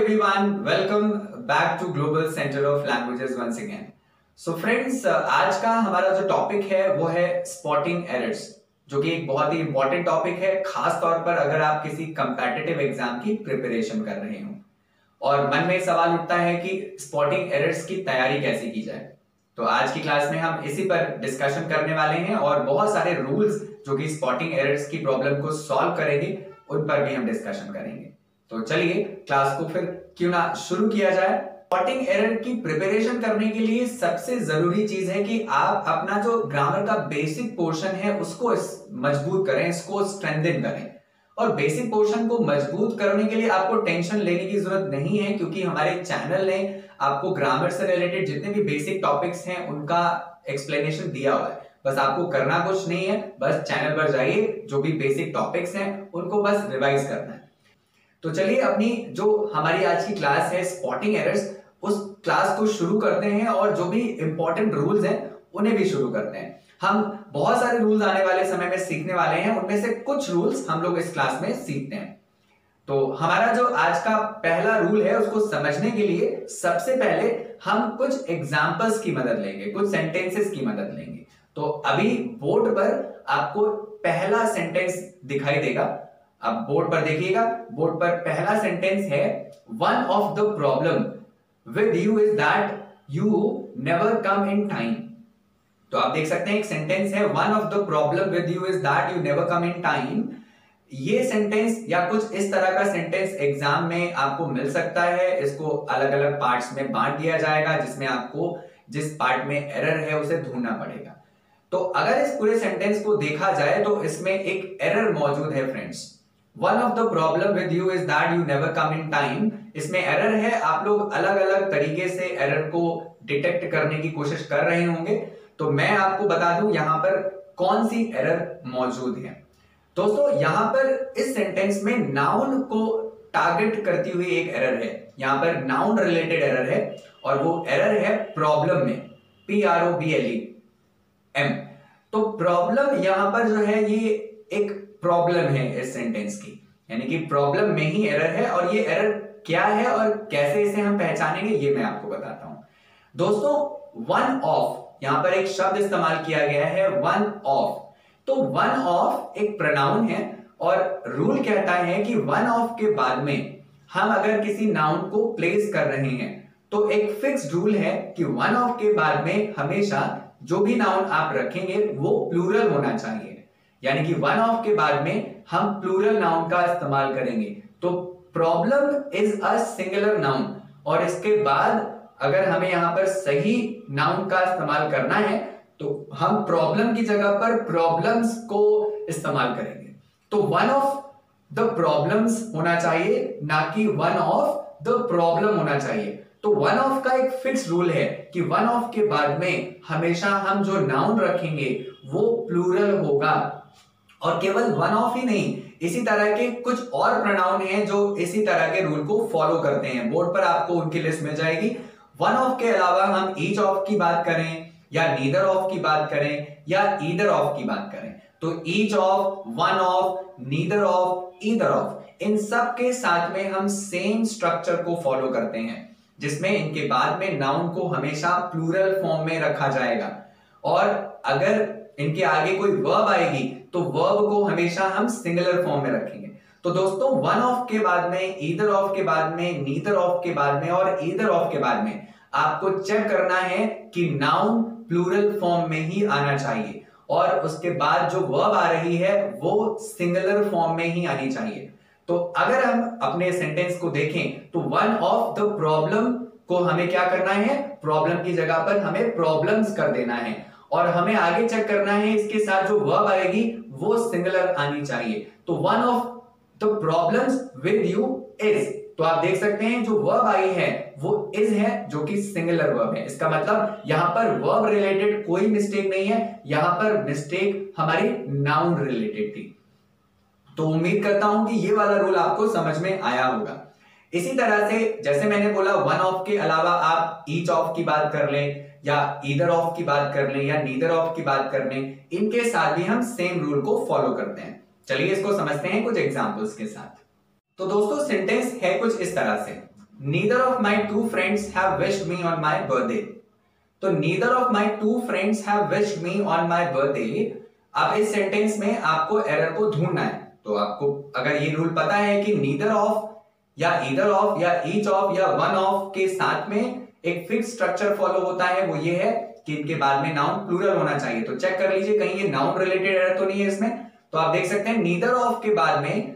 everyone, welcome back to Global Center of Languages once again. So friends, आज का हमारा जो टॉपिक है वो है स्पॉटिंग एरर्स, जो कि एक बहुत ही इंपॉर्टेंट टॉपिक है, खास तौर पर अगर आप किसी कंपेटिटिव एग्जाम की प्रिपरेशन कर रहे हो और मन में सवाल उठता है कि स्पॉटिंग एरर्स की तैयारी कैसे की जाए। तो आज की क्लास में हम इसी पर डिस्कशन करने वाले हैं और बहुत सारे रूल्स जो कि स्पॉटिंग एरर्स की प्रॉब्लम को सॉल्व करेंगे उन पर भी हम डिस्कशन करेंगे। तो चलिए क्लास को फिर क्यों ना शुरू किया जाए। स्पॉटिंग एरर की प्रिपरेशन करने के लिए सबसे जरूरी चीज है कि आप अपना जो ग्रामर का बेसिक पोर्शन है उसको मजबूत करें, इसको स्ट्रेंथन करें। और बेसिक पोर्शन को मजबूत करने के लिए आपको टेंशन लेने की जरूरत नहीं है, क्योंकि हमारे चैनल ने आपको ग्रामर से रिलेटेड जितने भी बेसिक टॉपिक्स हैं उनका एक्सप्लेनेशन दिया हुआ है। बस आपको करना कुछ नहीं है, बस चैनल पर जाइए, जो भी बेसिक टॉपिक्स हैं उनको बस रिवाइज करना है। तो चलिए अपनी जो हमारी आज की क्लास है स्पॉटिंग एरर्स, उस क्लास को शुरू करते हैं और जो भी इंपॉर्टेंट रूल्स हैं उन्हें भी शुरू करते हैं। हम बहुत सारे रूल्स आने वाले समय में सीखने वाले हैं, उनमें से कुछ रूल्स हम लोग इस क्लास में सीखते हैं। तो हमारा जो आज का पहला रूल है उसको समझने के लिए सबसे पहले हम कुछ एग्जांपल्स की मदद लेंगे, कुछ सेंटेंसेस की मदद लेंगे। तो अभी बोर्ड पर आपको पहला सेंटेंस दिखाई देगा, अब बोर्ड पर देखिएगा। बोर्ड पर पहला सेंटेंस है, one of the problem with you is that you never come in time. तो आप देख सकते हैं एक सेंटेंस है, one of the problem with you is that you never come in time. ये सेंटेंस या कुछ इस तरह का सेंटेंस एग्जाम में आपको मिल सकता है। इसको अलग अलग पार्ट्स में बांट दिया जाएगा, जिसमें आपको जिस पार्ट में एरर है उसे ढूंढना पड़ेगा। तो अगर इस पूरे सेंटेंस को देखा जाए तो इसमें एक एरर मौजूद है friends. One of the problem with you is that you never come in time, इसमें एरर है। आप लोग अलग अलग तरीके से एरर को डिटेक्ट करने की कोशिश कर रहे होंगे, तो मैं आपको बता दूं यहां पर कौन सी एरर मौजूद है। दोस्तों यहां पर इस सेंटेंस में नाउन को टारगेट करती हुई एक एरर है, यहां पर नाउन रिलेटेड एरर है और वो एरर है प्रॉब्लम में, PROBLEM। तो प्रॉब्लम यहां पर जो है ये एक प्रॉब्लम है इस सेंटेंस की, यानी कि प्रॉब्लम में ही एरर है। और ये एरर क्या है और कैसे इसे हम पहचानेंगे ये मैं आपको बताता हूं। दोस्तों वन ऑफ, यहां पर एक शब्द इस्तेमाल किया गया है, वन ऑफ। तो वन ऑफ एक प्रोनाउन है और रूल कहता है कि वन ऑफ के बाद में हम अगर किसी नाउन को प्लेस कर रहे हैं तो एक फिक्स्ड रूल है कि वन ऑफ के बाद में हमेशा जो भी नाउन आप रखेंगे वो प्लूरल होना चाहिए, यानी कि वन ऑफ के बाद में हम प्लूरल नाउन का इस्तेमाल करेंगे। तो problem is a singular noun और इसके बाद अगर हमें यहां पर सही नाउन का इस्तेमाल करना है तो हम प्रॉब्लम की जगह पर प्रॉब्लम्स को इस्तेमाल करेंगे। तो वन ऑफ द प्रॉब्लम्स होना चाहिए, ना कि वन ऑफ द प्रॉब्लम होना चाहिए। तो वन ऑफ का एक फिक्स रूल है कि वन ऑफ के बाद में हमेशा हम जो नाउन रखेंगे वो प्लूरल होगा। और केवल वन ऑफ ही नहीं, इसी तरह के कुछ और प्रोनाउन हैं जो इसी तरह के रूल को फॉलो करते हैं। बोर्ड पर आपको उनकी लिस्ट मिल जाएगी। वन ऑफ के अलावा हम ईच ऑफ की बात करें या नीदर ऑफ की बात करें या ईदर ऑफ की बात करें, तो each of, one of, neither of, either of, इन सब के साथ में हम सेम स्ट्रक्चर को फॉलो करते हैं, जिसमें इनके बाद में नाउन को हमेशा प्लूरल फॉर्म में रखा जाएगा। और अगर इनके आगे कोई वर्ब आएगी तो वर्ब को हमेशा हम सिंगुलर फॉर्म में रखेंगे। तो दोस्तों वन ऑफ के बाद में, ईदर ऑफ के बाद में, नीदर ऑफ के बाद में और ईदर ऑफ के बाद में आपको चेक करना है कि नाउन प्लूरल फॉर्म में ही आना चाहिए और उसके बाद जो वर्ब आ रही है वो सिंगुलर फॉर्म में ही आनी चाहिए। तो अगर हम अपने सेंटेंस को देखें तो वन ऑफ द प्रॉब्लम को हमें क्या करना है, प्रॉब्लम की जगह पर हमें प्रॉब्लम्स कर देना है और हमें आगे चेक करना है इसके साथ जो वर्ब आएगी वो सिंगुलर आनी चाहिए। तो one of the problems with you is, तो आप देख सकते हैं जो वर्ब आई है वो इज है, जो कि सिंगुलर वर्ब है। इसका मतलब यहां पर वर्ब रिलेटेड कोई मिस्टेक नहीं है, यहां पर मिस्टेक हमारी नाउन रिलेटेड थी। तो उम्मीद करता हूं कि ये वाला रूल आपको समझ में आया होगा। इसी तरह से जैसे मैंने बोला वन ऑफ के अलावा आप ईच ऑफ की बात कर लें या ईदर ऑफ की बात कर लें या नीदर ऑफ की बात कर लें, इनके साथ भी हम सेम रूल को फॉलो करते हैं। चलिए इसको समझते हैं कुछ एग्जांपल्स के साथ। तो दोस्तों सेंटेंस है कुछ इस तरह से, neither of my two friends have wished me on my birthday. तो neither of my two friends have wished me on my birthday. अब इस सेंटेंस में आपको एरर को ढूंढना है। तो आपको अगर ये रूल पता है कि नीदर ऑफ या ईदर ऑफ या ईच ऑफ या वन ऑफ के साथ में एक फिक्स स्ट्रक्चर फॉलो होता है, वो ये है कि इनके बाद में नाउन प्लूरल होना चाहिए। तो चेक कर लीजिए कहीं ये नाउन रिलेटेड एरर तो नहीं है इसमें। तो आप देख सकते हैं नीदर ऑफ के बाद में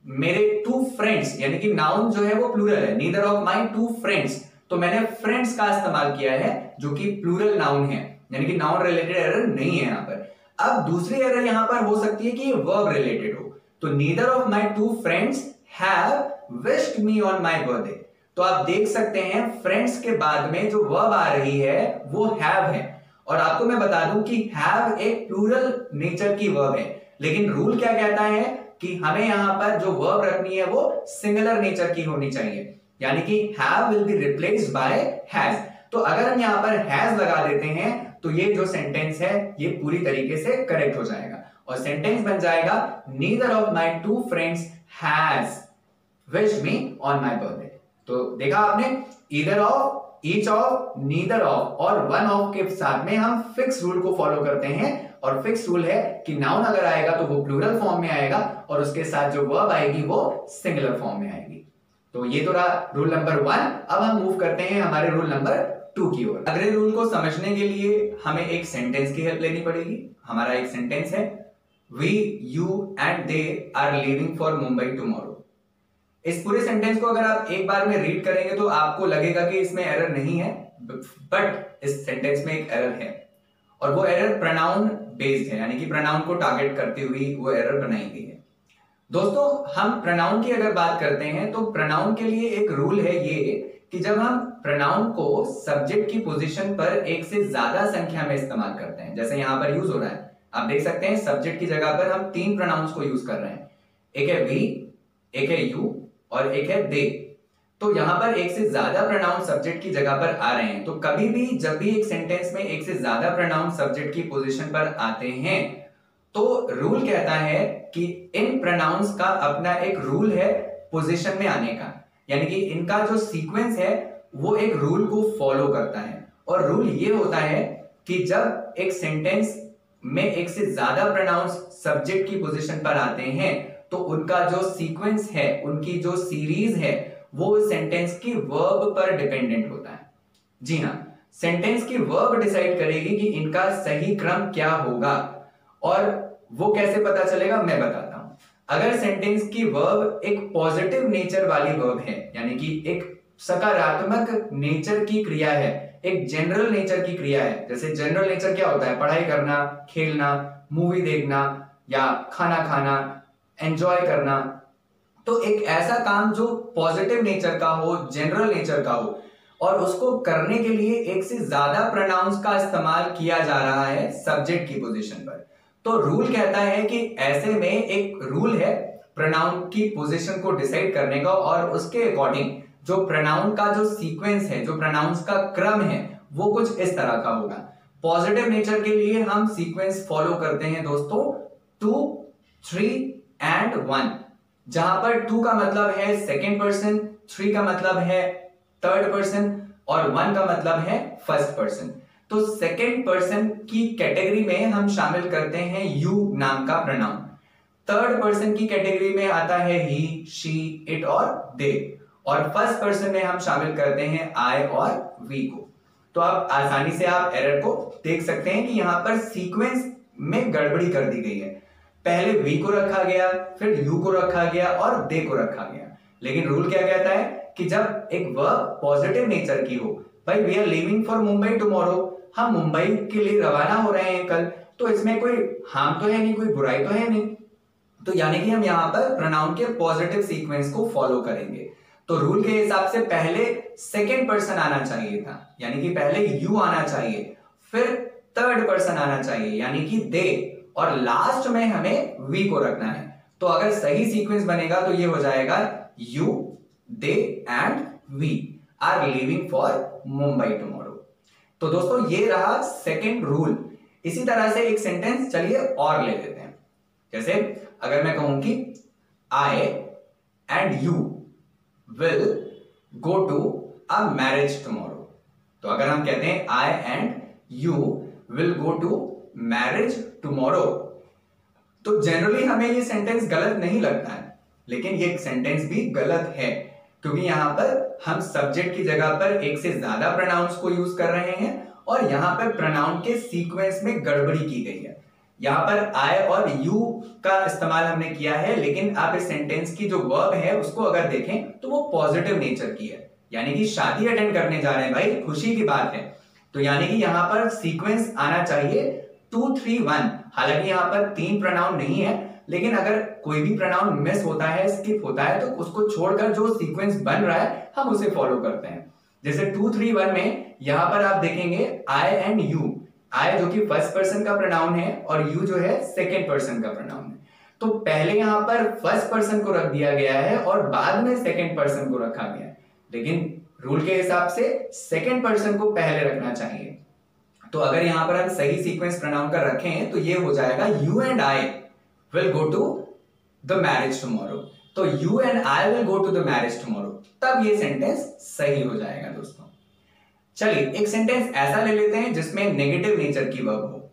मेरे टू फ्रेंड्स, यानी कि नाउन जो है वो प्लूरल है, neither of my two friends. तो मैंने फ्रेंड्स का इस्तेमाल किया है जो कि प्लूरल नाउन है, यानी कि नाउन रिलेटेड एरर नहीं है यहां पर। अब दूसरी एरर यहां पर हो सकती है कि ये वर्ब रिलेटेड हो। तो neither of my two friends have wished me on my birthday. तो आप देख सकते हैं फ्रेंड्स के बाद में जो वर्ब आ रही है वो हैव है। और आपको मैं बता दूं कि हैव एक प्लूरल नेचर की वर्ब है, लेकिन रूल क्या कहता है कि हमें यहां पर जो वर्ब रखनी है वो सिंगुलर नेचर की होनी चाहिए, यानी कि have will be replaced by has. तो अगर हम यहां पर हैज लगा देते हैं तो ये जो सेंटेंस है ये पूरी तरीके से करेक्ट हो जाएगा और सेंटेंस बन जाएगा neither of my two friends has wished me on my birthday. तो देखा आपने, either of, each of, neither of और वन ऑफ के साथ में हम फिक्स रूल को फॉलो करते हैं। और फिक्स रूल है कि नाउन अगर आएगा तो वो प्लूरल फॉर्म में आएगा और उसके साथ जो वर्ब आएगी वो सिंगुलर फॉर्म में आएगी। तो ये तो रहा रूल नंबर 1। अब हम मूव करते हैं हमारे रूल नंबर 2 की ओर। अगले रूल को समझने के लिए हमें एक सेंटेंस की हेल्प लेनी पड़ेगी। हमारा एक सेंटेंस है, we, you and they are leaving for Mumbai tomorrow. इस पूरे सेंटेंस को अगर आप एक बार में रीड करेंगे तो आपको लगेगा कि इसमें एरर नहीं है, बट इस सेंटेंस में एक एरर है और वो एरर प्रोनाउन बेस्ड है, यानी कि प्रोनाउन को टारगेट करती हुई वो एरर बनाई गई है। दोस्तों, हम प्रोनाउन की अगर बात करते हैं तो प्रोनाउन के लिए एक रूल है ये कि जब हम प्रोनाउन को सब्जेक्ट की पोजीशन पर एक से ज्यादा संख्या में इस्तेमाल करते हैं, जैसे यहां पर यूज हो रहा है, आप देख सकते हैं सब्जेक्ट की जगह पर हम 3 प्रोनाउंस को यूज कर रहे हैं, एक है वी, एक है यू और एक है दे। तो यहां पर एक से ज्यादा प्रोनाउन सब्जेक्ट की जगह पर आ रहे हैं। तो कभी भी जब भी एक सेंटेंस में एक से ज्यादा प्रोनाउन सब्जेक्ट की पोजीशन पर आते हैं तो रूल कहता है कि इन प्रोनाउंस का अपना एक रूल है पोजीशन में आने का, यानी कि इनका जो सीक्वेंस है वो एक रूल को फॉलो करता है। और रूल ये होता है कि जब एक सेंटेंस में एक से ज्यादा प्रोनाउंस सब्जेक्ट की पोजीशन पर आते हैं तो उनका जो सीक्वेंस है, उनकी जो सीरीज है वो सेंटेंस की वर्ब पर डिपेंडेंट होता है। जी हाँ, सेंटेंस की वर्ब डिसाइड करेगी कि इनका सही क्रम क्या होगा। और वो कैसे पता चलेगा, मैं बताता हूं। अगर सेंटेंस की वर्ब एक पॉजिटिव नेचर वाली वर्ब है, यानी कि एक सकारात्मक नेचर की क्रिया है, एक जनरल नेचर की क्रिया है, जैसे जनरल नेचर क्या होता है, पढ़ाई करना, खेलना, मूवी देखना या खाना खाना, एंजॉय करना। तो एक ऐसा काम जो पॉजिटिव नेचर का हो, जनरल नेचर का हो और उसको करने के लिए एक से ज्यादा प्रोनाउंस का इस्तेमाल किया जा रहा है सब्जेक्ट की पोजीशन पर, तो रूल कहता है कि ऐसे में एक रूल है प्रोनाउन की पोजीशन को डिसाइड करने का और उसके अकॉर्डिंग जो प्रोनाउन का जो सीक्वेंस है, जो प्रोनाउंस का क्रम है वो कुछ इस तरह का होगा। पॉजिटिव नेचर के लिए हम सीक्वेंस फॉलो करते हैं दोस्तों 2, 3 एंड 1, जहां पर 2 का मतलब है सेकेंड पर्सन, 3 का मतलब है थर्ड पर्सन और 1 का मतलब है फर्स्ट पर्सन। तो सेकेंड पर्सन की कैटेगरी में हम शामिल करते हैं यू नाम का प्रोनाउन। थर्ड पर्सन की कैटेगरी में आता है ही, शी, इट और दे। और फर्स्ट पर्सन में हम शामिल करते हैं आई और वी को। तो आप आसानी से आप एरर को देख सकते हैं कि यहां पर सीक्वेंस में गड़बड़ी कर दी गई है। पहले वी को रखा गया, फिर यू को रखा गया और दे को रखा गया। लेकिन रूल क्या कहता है कि जब एक वर्ब पॉजिटिव नेचर की हो, भाई we are leaving for Mumbai tomorrow, हम मुंबई के लिए रवाना हो रहे हैं कल, तो इसमें कोई हार्म तो है नहीं, कोई बुराई तो है नहीं। तो यानी कि हम यहाँ पर प्रोनाउन के पॉजिटिव सीक्वेंस को फॉलो करेंगे। तो रूल के हिसाब से पहले सेकेंड पर्सन आना चाहिए था, यानी कि पहले यू आना चाहिए, फिर थर्ड पर्सन आना चाहिए यानी कि दे, और लास्ट में हमें वी को रखना है। तो अगर सही सीक्वेंस बनेगा तो ये हो जाएगा you, they and we are leaving for Mumbai tomorrow. तो दोस्तों ये रहा सेकेंड रूल। इसी तरह से एक सेंटेंस चलिए और ले लेते हैं। जैसे अगर मैं कहूं कि I and you will go to a marriage tomorrow. तो अगर हम कहते हैं I and you will go to marriage tomorrow, तो जनरली हमें ये सेंटेंस गलत नहीं लगता है, लेकिन ये सेंटेंस भी गलत है, क्योंकि यहां पर हम सब्जेक्ट की जगह पर एक से ज्यादा प्रोनाउंस को यूज कर रहे हैं और यहां पर प्रोनाउन के सीक्वेंस में गड़बड़ी की गई है। यहां पर आई और यू का इस्तेमाल हमने किया है, लेकिन आप इस सेंटेंस की जो वर्ब है उसको अगर देखें तो वो पॉजिटिव नेचर की है, यानी कि शादी अटेंड करने जा रहे हैं भाई, खुशी की बात है। तो यानी कि यहां पर सीक्वेंस आना चाहिए 2 3 1। हालांकि यहां पर 3 प्रोनाउन नहीं है, लेकिन अगर कोई भी प्रोनाउन मिस होता है, स्किप होता है, तो उसको छोड़कर जो सीक्वेंस बन रहा है हम उसे फॉलो करते हैं। जैसे 2 3 1 में यहां पर आप देखेंगे आई एंड यू, आई जो कि फर्स्ट पर्सन का प्रोनाउन है और यू जो है सेकेंड पर्सन का प्रोनाउन है। तो पहले यहां पर फर्स्ट पर्सन को रख दिया गया है और बाद में सेकेंड पर्सन को रखा गया है, लेकिन रूल के हिसाब से सेकेंड पर्सन को पहले रखना चाहिए। तो अगर यहां पर हम सही सीक्वेंस प्रोनाउन का रखें तो ये हो जाएगा you and I will go to the marriage tomorrow. तो you and I will go to the marriage tomorrow, तब ये सेंटेंस सही हो जाएगा दोस्तों। चलिए एक सेंटेंस ऐसा ले लेते हैं जिसमें नेगेटिव नेचर की वर्ब हो।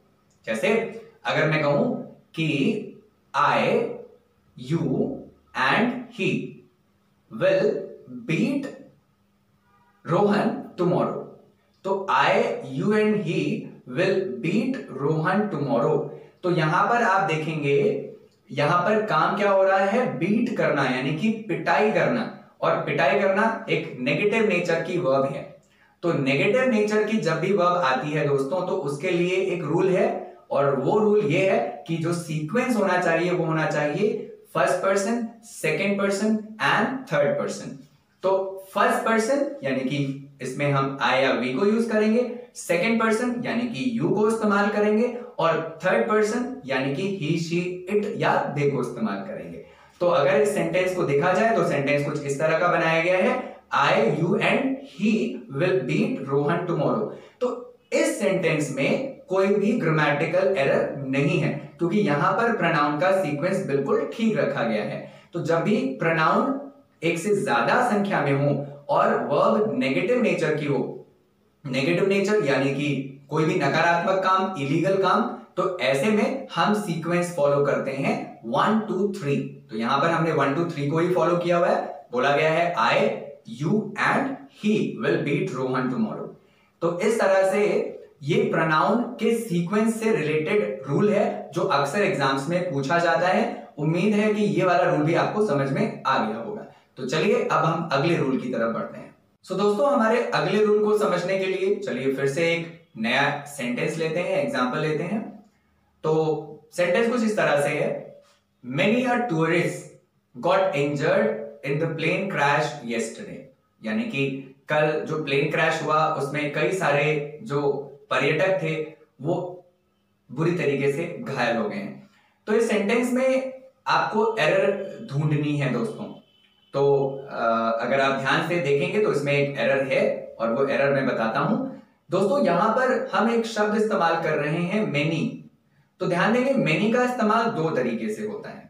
जैसे अगर मैं कहूं कि I you and he will beat Rohan tomorrow. तो I you and he will beat Rohan tomorrow. तो यहां पर आप देखेंगे यहां पर काम क्या हो रहा है, बीट करना, यानी कि पिटाई करना, और पिटाई करना एक नेगेटिव नेचर की वर्ब है। तो नेगेटिव नेचर की जब भी वर्ब आती है दोस्तों, तो उसके लिए एक रूल है, और वो रूल ये है कि जो सीक्वेंस होना चाहिए वो होना चाहिए first person, second person and third person. तो फर्स्ट पर्सन यानी कि इसमें हम आई या वी को यूज करेंगे, सेकेंड पर्सन यानी कि यू को इस्तेमाल करेंगे, और थर्ड पर्सन यानी कि ही शी इट या दे को इस्तेमाल करेंगे। तो अगर इस सेंटेंस को देखा जाए तो सेंटेंस कुछ इस तरह का बनाया गया है, I you and he will beat Rohan tomorrow. तो इस सेंटेंस में कोई भी ग्रामेटिकल एरर नहीं है, क्योंकि यहां पर प्रोनाउन का सीक्वेंस बिल्कुल ठीक रखा गया है। तो जब भी प्रोनाउन एक से ज्यादा संख्या में हो और वर्ब नेगेटिव नेचर की हो, नेगेटिव नेचर यानी कि कोई भी नकारात्मक काम, इलीगल काम, तो ऐसे में हम सीक्वेंस फॉलो करते हैं 1 2 3। तो यहां पर हमने 1 2 3 को ही फॉलो किया हुआ है। बोला गया है I you and he will beat Rohan tomorrow. तो इस तरह से ये प्रोनाउन के सीक्वेंस से रिलेटेड रूल है जो अक्सर एग्जाम्स में पूछा जाता है। उम्मीद है कि ये वाला रूल भी आपको समझ में आ गया होगा। तो चलिए अब हम अगले रूल की तरफ बढ़ते हैं। सो दोस्तों हमारे अगले रूल को समझने के लिए चलिए फिर से एक नया सेंटेंस लेते हैं, एग्जांपल लेते हैं। तो सेंटेंस कुछ इस तरह से है, many a tourist got injured in the plane crash yesterday. यानी कि कल जो प्लेन क्रैश हुआ उसमें कई सारे जो पर्यटक थे वो बुरी तरीके से घायल हो गए हैं। तो इस सेंटेंस में आपको एरर ढूंढनी है दोस्तों। तो अगर आप ध्यान से देखेंगे तो इसमें एक एरर है और वो एरर मैं बताता हूं दोस्तों। यहां पर हम एक शब्द इस्तेमाल कर रहे हैं मेनी। तो ध्यान देंगे मेनी का इस्तेमाल दो तरीके से होता है।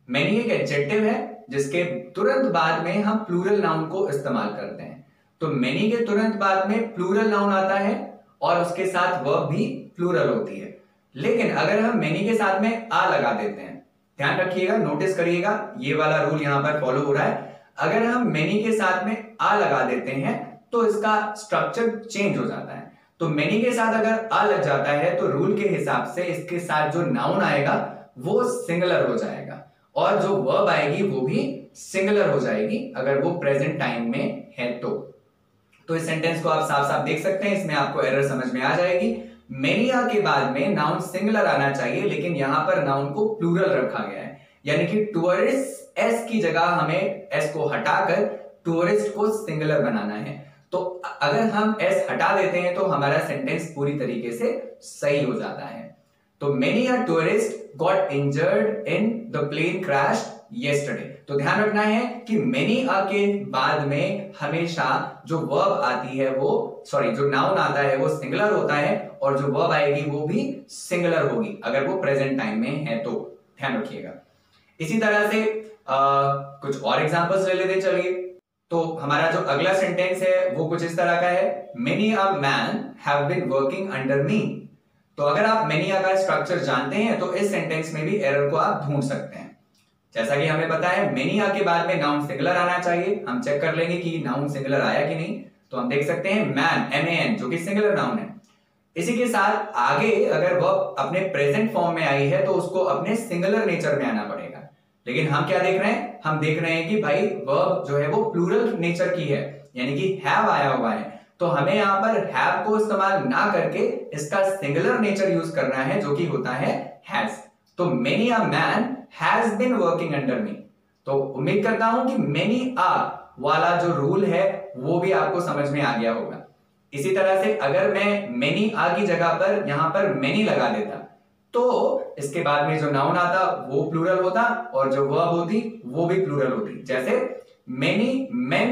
मेनी एक एडजेक्टिव है जिसके तुरंत बाद में हम प्लूरल नाउन को इस्तेमाल करते हैं। तो मेनी के तुरंत बाद में प्लूरल नाउन आता है और उसके साथ वर्ब भी प्लूरल होती है। लेकिन अगर हम मेनी के साथ में आ लगा देते हैं, ध्यान रखिएगा, नोटिस करिएगा, ये वाला रूल यहां पर फॉलो हो रहा है। अगर हम मेनी के साथ में आ लगा देते हैं तो इसका स्ट्रक्चर चेंज हो जाता है। तो मेनी के साथ अगर आ लग जाता है तो रूल के हिसाब से इसके साथ जो नाउन आएगा वो सिंगुलर हो जाएगा और जो वर्ब आएगी वो भी सिंगुलर हो जाएगी अगर वो प्रेजेंट टाइम में है तो इस सेंटेंस को आप साफ साफ देख सकते हैं, इसमें आपको एरर समझ में आ जाएगी। मेनिया के बाद में नाउन सिंगुलर आना चाहिए, लेकिन यहां पर नाउन को प्लूरल रखा गया है। यानी कि टूरिस्ट एस की जगह हमें एस को हटाकर टूरिस्ट को सिंगुलर बनाना है। तो अगर हम एस हटा देते हैं तो हमारा सेंटेंस पूरी तरीके से सही हो जाता है। तो many a tourist got injured in the plane crash yesterday. तो ध्यान रखना है कि मेनी अ के बाद में हमेशा जो वर्ब आती है वो जो नाउन आता है वो सिंगुलर होता है और जो वर्ब आएगी वो भी सिंगुलर होगी अगर वो प्रेजेंट टाइम में है तो ध्यान रखिएगा। इसी तरह से कुछ और एग्जांपल्स ले लेते चलिए। तो हमारा जो अगला सेंटेंस है वो कुछ इस तरह का है, many a man have been working under me. तो अगर आप मेनी अ का स्ट्रक्चर जानते हैं तो इस सेंटेंस में भी एरर को आप ढूंढ सकते हैं। जैसा कि हमें पता है मेनी अ के बाद में नाउन सिंगुलर आना चाहिए। हम चेक कर लेंगे कि नाउन सिंगुलर आया कि नहीं। तो हम देख सकते हैं मैन, MAN, जो कि सिंगुलर नाउन है। इसी के साथ आगे अगर वर्ब अपने प्रेजेंट फॉर्म में आई है तो उसको अपने सिंगुलर नेचर में आना पड़ेगा। लेकिन हम क्या देख रहे हैं, हम देख रहे हैं कि भाई वर्ब जो है वो प्लूरल नेचर की है, यानी कि हैव आया हुआ है। तो हमें यहां पर हैव को इस्तेमाल ना करके इसका सिंगुलर नेचर यूज करना है, जो कि होता है हैज। तो many a man has been working under me. तो उम्मीद करता हूं कि मेनी अ वाला जो रूल है वो भी आपको समझ में आ गया होगा। इसी तरह से अगर मैं मेनी आ की जगह पर यहां पर मेनी लगा देता तो इसके बाद में जो नाउन आता वो प्लूरल होता और जो वर्ब होती वो भी प्लूरल होती। जैसे मेनी मेन,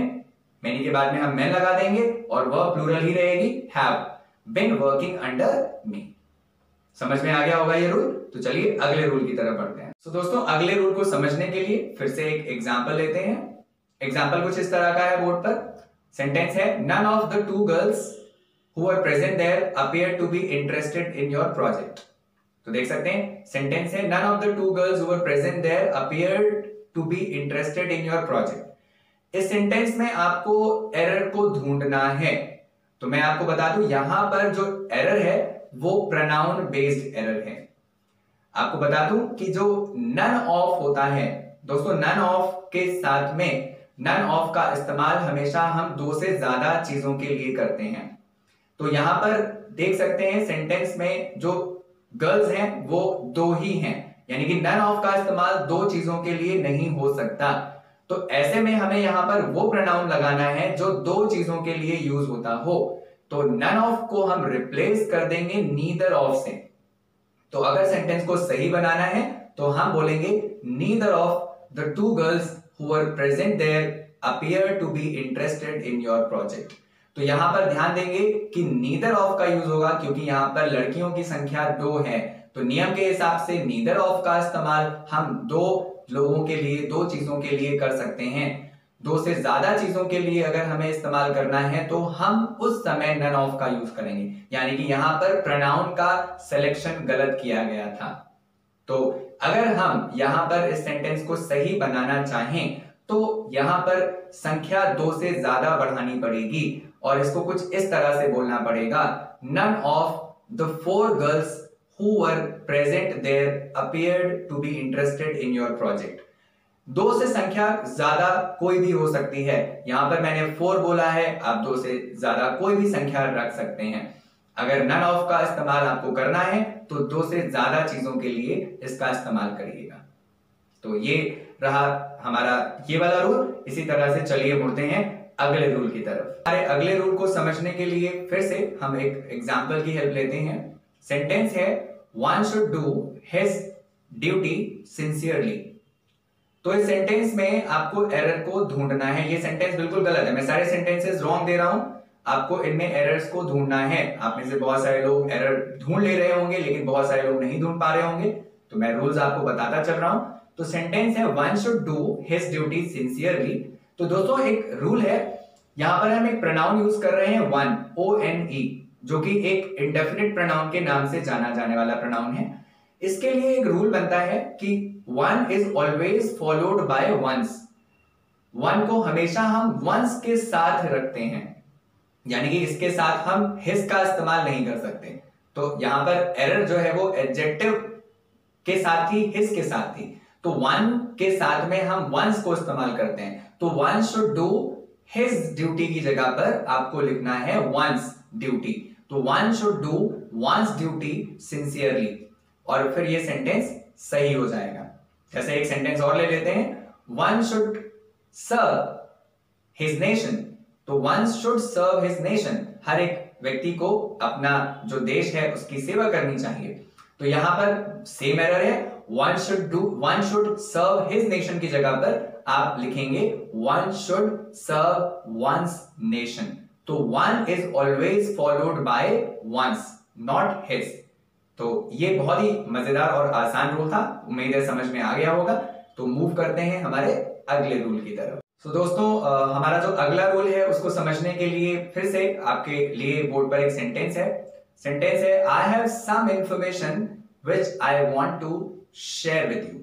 मेनी के बाद में हम मेन लगा देंगे और वर्ब प्लूरल ही रहेगी, have been working under me. समझ में आ गया होगा ये रूल। तो चलिए अगले रूल की तरफ बढ़ते हैं। तो दोस्तों अगले रूल को समझने के लिए फिर से एक एग्जांपल लेते हैं। एग्जांपल कुछ इस तरह का है बोर्ड पर। सेंटेंस है, none of the two girls who are present there appear to be interested in your project. तो देख सकते हैं सेंटेंस है, none of the two girls who are present there appear to be interested in your project. इस sentence में आपको error को ढूंढना है। तो मैं आपको बता दूं यहां पर जो एरर है वो प्रोनाउन बेस्ड एरर है। आपको बता दूं कि जो नन ऑफ होता है दोस्तों, नन ऑफ के साथ में नन ऑफ का इस्तेमाल हमेशा हम दो से ज्यादा चीजों के लिए करते हैं। तो यहां पर देख सकते हैं सेंटेंस में जो गर्ल्स हैं वो दो ही हैं, यानी कि नन ऑफ का इस्तेमाल दो चीजों के लिए नहीं हो सकता। तो ऐसे में हमें यहां पर वो प्रोनाउन लगाना है जो दो चीजों के लिए यूज होता हो। तो नन ऑफ को हम रिप्लेस कर देंगे नीदर ऑफ से। तो अगर सेंटेंस को सही बनाना है तो हम बोलेंगे neither of the two girls who are present there appear to be interested in your project. तो यहां पर ध्यान देंगे कि नीदर ऑफ का यूज होगा क्योंकि यहां पर लड़कियों की संख्या दो है। तो नियम के हिसाब से नीदर ऑफ का इस्तेमाल हम दो लोगों के लिए, दो चीजों के लिए कर सकते हैं। दो से ज्यादा चीजों के लिए अगर हमें इस्तेमाल करना है तो हम उस समय नन ऑफ का यूज करेंगे। यानी कि यहां पर प्रोनाउन का सिलेक्शन गलत किया गया था। तो अगर हम यहां पर इस सेंटेंस को सही बनाना चाहें तो यहां पर संख्या दो से ज्यादा बढ़ानी पड़ेगी और इसको कुछ इस तरह से बोलना पड़ेगा, none of the four girls who were present there appeared to be interested in your project. दो से संख्या ज्यादा कोई भी हो सकती है। यहां पर मैंने 4 बोला है, आप दो से ज्यादा कोई भी संख्या रख सकते हैं। अगर नन ऑफ का इस्तेमाल आपको करना है तो दो से ज्यादा चीजों के लिए इसका इस्तेमाल करिएगा। तो ये रहा हमारा ये वाला रूल। इसी तरह से चलिए मुड़ते हैं अगले रूल की तरफ। हमारे अगले रूल को समझने के लिए फिर से हम एक एग्जाम्पल की हेल्प लेते हैं। सेंटेंस है, one should do his duty sincerely. तो इस सेंटेंस में आपको एरर को ढूंढना है। ये सेंटेंस बिल्कुल गलत है, मैं सारे सेंटेंसेस रॉन्ग दे रहा हूं, आपको इनमें एरर्स को ढूंढना है। आप में से बहुत सारे लोग एरर ढूंढ ले रहे होंगे लेकिन बहुत सारे लोग नहीं ढूंढ पा रहे होंगे, तो मैं रूल्स आपको बताता चल रहा हूं। तो सेंटेंस है, one should do his duty sincerely. तो दोस्तों एक रूल है, यहां पर हम एक प्रोनाउन यूज कर रहे हैं वन, ONE, जो कि एक इंडेफिनिट प्रोनाउन के नाम से जाना जाने वाला प्रोनाउन है। इसके लिए एक रूल बनता है कि one is always followed by ones. One को हमेशा हम वंस के साथ रखते हैं, यानी कि इसके साथ हम हिज का इस्तेमाल नहीं कर सकते। तो यहां पर एरर जो है वो एडजेक्टिव के साथ ही, हिज के साथ थी। तो वन के साथ में हम वंस को इस्तेमाल करते हैं। तो one should do his duty की जगह पर आपको लिखना है वंस ड्यूटी। तो one should do once duty sincerely, और फिर ये सेंटेंस सही हो जाएगा। जैसे एक सेंटेंस और ले लेते हैं, one should serve his nation. तो one should serve his nation, हर एक व्यक्ति को अपना जो देश है उसकी सेवा करनी चाहिए। तो यहां पर सेम एरर है, one should serve his nation की जगह पर आप लिखेंगे one should serve once nation. तो one is always followed by once, not his. तो ये बहुत ही मजेदार और आसान रूल था, उम्मीद है समझ में आ गया होगा। तो मूव करते हैं हमारे अगले रूल की तरफ। दोस्तों हमारा जो अगला रूल है उसको समझने के लिए फिर से आपके लिए बोर्ड पर एक सेंटेंस है I have some information which I want to share with you.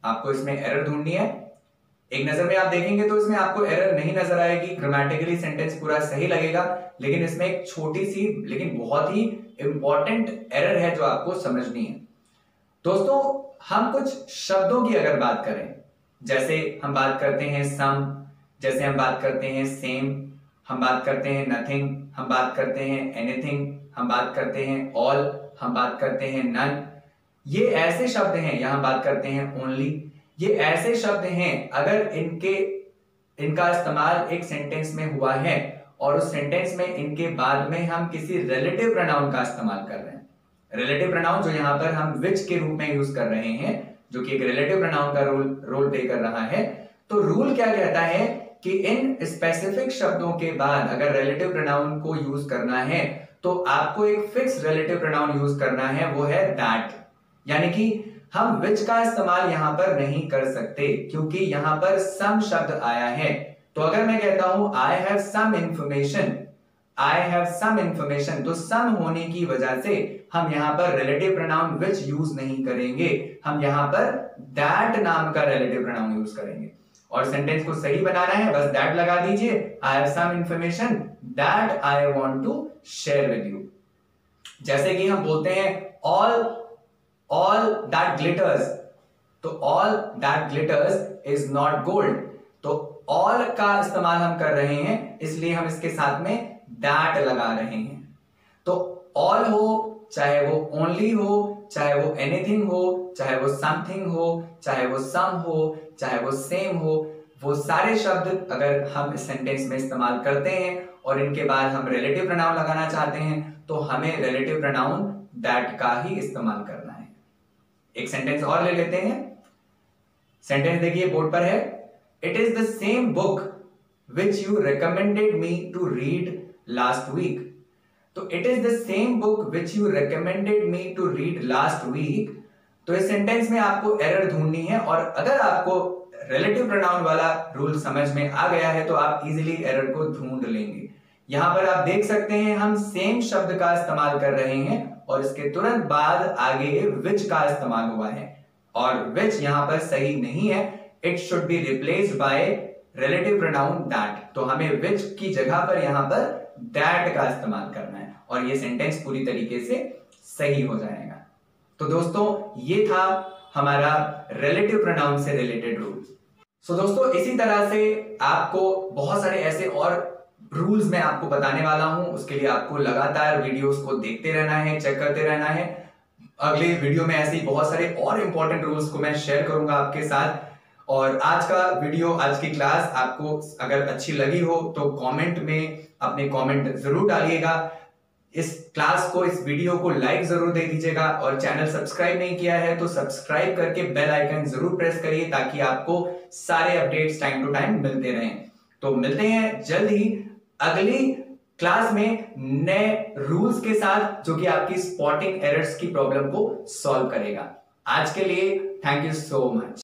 आपको इसमें एरर ढूंढनी है। एक नजर में आप देखेंगे तो इसमें आपको एरर नहीं नजर आएगी, ग्रामेटिकली सेंटेंस पूरा सही लगेगा, लेकिन इसमें एक छोटी सी लेकिन बहुत ही इंपॉर्टेंट एरर है जो आपको समझनी है। दोस्तों हम कुछ शब्दों की अगर बात करें, जैसे हम बात करते हैं सम, जैसे हम बात करते हैं सेम, हम बात करते हैं नथिंग, हम बात करते हैं एनीथिंग, हम बात करते हैं ऑल, हम बात करते हैं नन, ये ऐसे शब्द हैं, यहां बात करते हैं ओनली, ये ऐसे शब्द हैं अगर इनका इस्तेमाल एक सेंटेंस में हुआ है और उस सेंटेंस में इनके बाद में हम किसी रिलेटिव प्रोनाउन का इस्तेमाल कर रहे हैं, रिलेटिव प्रोनाउन जो यहां पर हम विच के रूप में यूज कर रहे हैं, जो कि एक रिलेटिव प्रोनाउन का रोल प्ले कर रहा है, तो रूल क्या कहता है कि इन स्पेसिफिक शब्दों के बाद अगर रिलेटिव प्रोनाउन को यूज करना है तो आपको एक फिक्स रिलेटिव प्रोनाउन यूज करना है, वो है दैट। यानी कि हम विच का इस्तेमाल यहां पर नहीं कर सकते क्योंकि यहां पर सम शब्द आया है। तो अगर मैं कहता हूं I have some information, I have some information, तो सम होने की वजह से हम यहां पर रिलेटिव प्रोनाउन विच यूज नहीं करेंगे, हम यहां पर दैट नाम का रिलेटिव प्रोनाउन यूज करेंगे। और सेंटेंस को सही बनाना है, बस दैट लगा दीजिए, I have some information that I want to share with you. जैसे कि हम बोलते हैं all that glitters, तो all that glitters is not gold, तो all का इस्तेमाल हम कर रहे हैं इसलिए हम इसके साथ में that लगा रहे हैं। तो all हो, चाहे वो only हो, चाहे वो anything हो, चाहे वो something हो, चाहे वो some हो, चाहे वो same हो, वो सारे शब्द अगर हम इस सेंटेंस में इस्तेमाल करते हैं और इनके बाद हम रिलेटिव प्रोनाउन लगाना चाहते हैं तो हमें रिलेटिव प्रोनाउन दैट का ही इस्तेमाल करना है। एक सेंटेंस और ले लेते हैं। सेंटेंस देखिए बोर्ड पर है, it is the same book which you recommended me to read last week. तो it is the same book which you recommended me to read last week. तो इस सेंटेंस में आपको एरर ढूंढनी है और अगर आपको रिलेटिव प्रोनाउन वाला रूल समझ में आ गया है तो आप इजीली एरर को ढूंढ लेंगे। यहां पर आप देख सकते हैं हम सेम शब्द का इस्तेमाल कर रहे हैं और इसके तुरंत बाद आगे विच का इस्तेमाल हुआ है और विच यहां पर सही नहीं है, it should be replaced by relative pronoun that. तो हमें विच की जगह पर यहां पर दैट का इस्तेमाल करना है और ये सेंटेंस पूरी तरीके से सही हो जाएगा। तो दोस्तों ये था हमारा रिलेटिव प्रोनाउन से रिलेटेड रूल। दोस्तों इसी तरह से आपको बहुत सारे ऐसे और रूल्स मैं आपको बताने वाला हूं, उसके लिए आपको लगातार वीडियोस को देखते रहना है, चेक करते रहना है। अगले वीडियो में ऐसे ही बहुत सारे और इंपॉर्टेंट रूल्स को मैं शेयर करूंगा आपके साथ। और आज का वीडियो, आज की क्लास आपको अगर अच्छी लगी हो तो कमेंट में अपने कमेंट जरूर डालिएगा। इस क्लास को, इस वीडियो को लाइक जरूर दे दीजिएगा और चैनल सब्सक्राइब नहीं किया है तो सब्सक्राइब करके बेल आइकन जरूर प्रेस करिए ताकि आपको सारे अपडेट्स टाइम टू टाइम मिलते रहें। तो मिलते हैं जल्द ही अगली क्लास में नए रूल्स के साथ जो कि आपकी स्पॉटिंग एरर्स की प्रॉब्लम को सॉल्व करेगा। आज के लिए थैंक यू सो मच।